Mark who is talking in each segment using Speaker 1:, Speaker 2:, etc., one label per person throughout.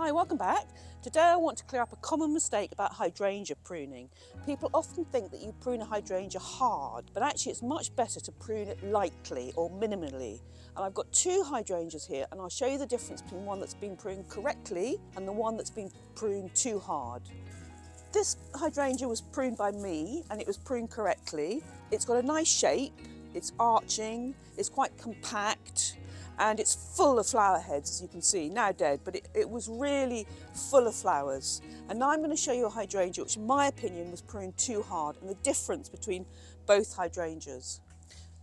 Speaker 1: Hi, welcome back. Today I want to clear up a common mistake about hydrangea pruning. People often think that you prune a hydrangea hard, but actually it's much better to prune it lightly or minimally. And I've got two hydrangeas here, and I'll show you the difference between one that's been pruned correctly and the one that's been pruned too hard. This hydrangea was pruned by me and it was pruned correctly. It's got a nice shape, it's arching, it's quite compact, and it's full of flower heads, as you can see, now dead, but it was really full of flowers. And now I'm going to show you a hydrangea which in my opinion was pruned too hard, and the difference between both hydrangeas.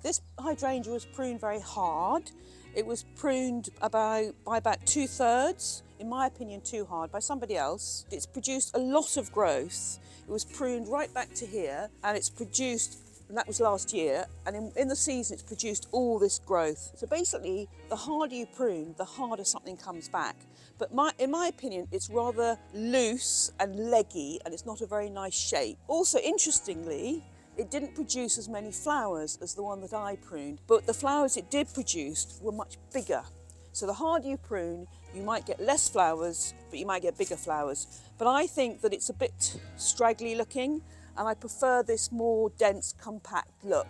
Speaker 1: This hydrangea was pruned very hard. It was pruned by about 2/3, in my opinion too hard, by somebody else. It's produced a lot of growth. It was pruned right back to here, and it's produced, and that was last year, and in the season it's produced all this growth. So basically, the harder you prune, the harder something comes back. But in my opinion, it's rather loose and leggy, and it's not a very nice shape. Also, interestingly, it didn't produce as many flowers as the one that I pruned, but the flowers it did produce were much bigger. So the harder you prune, you might get less flowers, but you might get bigger flowers. But I think that it's a bit straggly looking, and I prefer this more dense, compact look.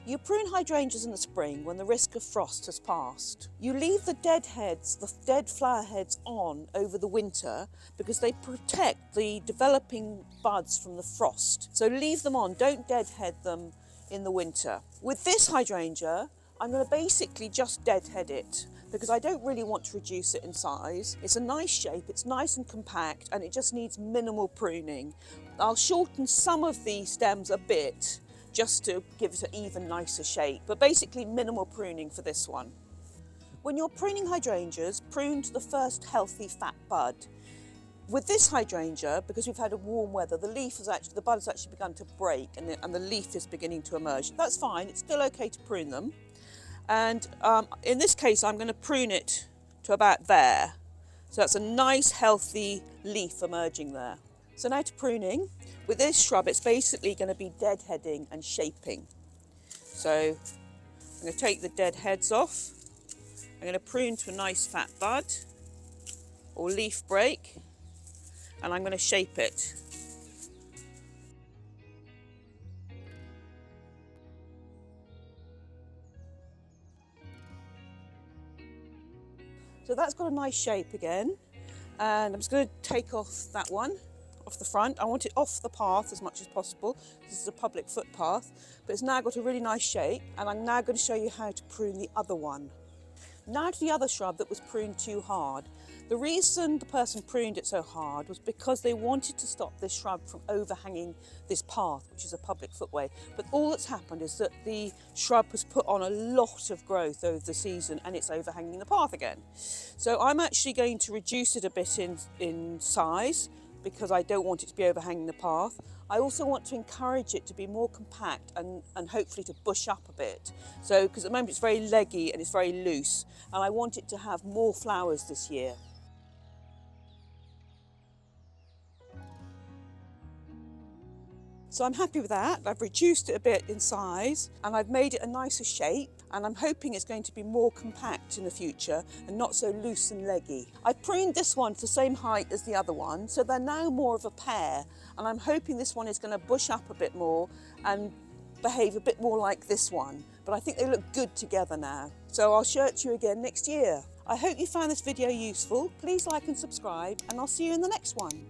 Speaker 1: You prune hydrangeas in the spring when the risk of frost has passed. You leave the dead heads, the dead flower heads on over the winter because they protect the developing buds from the frost. So leave them on, don't deadhead them in the winter. With this hydrangea, I'm going to basically just deadhead it because I don't really want to reduce it in size. It's a nice shape, it's nice and compact, and it just needs minimal pruning. I'll shorten some of the stems a bit just to give it an even nicer shape, but basically minimal pruning for this one. When you're pruning hydrangeas, prune to the first healthy fat bud. With this hydrangea, because we've had a warm weather, the bud has actually begun to break, and the leaf is beginning to emerge. That's fine, it's still okay to prune them. And in this case, I'm going to prune it to about there. So that's a nice healthy leaf emerging there. So now to pruning. With this shrub, it's basically going to be deadheading and shaping. So I'm going to take the dead heads off. I'm going to prune to a nice fat bud or leaf break, and I'm going to shape it. So that's got a nice shape again, and I'm just going to take off that one off the front. I want it off the path as much as possible. This is a public footpath, but it's now got a really nice shape, and I'm now going to show you how to prune the other one. Now to the other shrub that was pruned too hard. The reason the person pruned it so hard was because they wanted to stop this shrub from overhanging this path, which is a public footway. But all that's happened is that the shrub has put on a lot of growth over the season, and it's overhanging the path again. So I'm actually going to reduce it a bit in size, because I don't want it to be overhanging the path. I also want to encourage it to be more compact and hopefully to bush up a bit. So, because at the moment it's very leggy and it's very loose, and I want it to have more flowers this year. So I'm happy with that. I've reduced it a bit in size, and I've made it a nicer shape, and I'm hoping it's going to be more compact in the future and not so loose and leggy. I pruned this one to the same height as the other one, so they're now more of a pair, and I'm hoping this one is going to bush up a bit more and behave a bit more like this one. But I think they look good together now. So I'll show it to you again next year. I hope you found this video useful. Please like and subscribe, and I'll see you in the next one.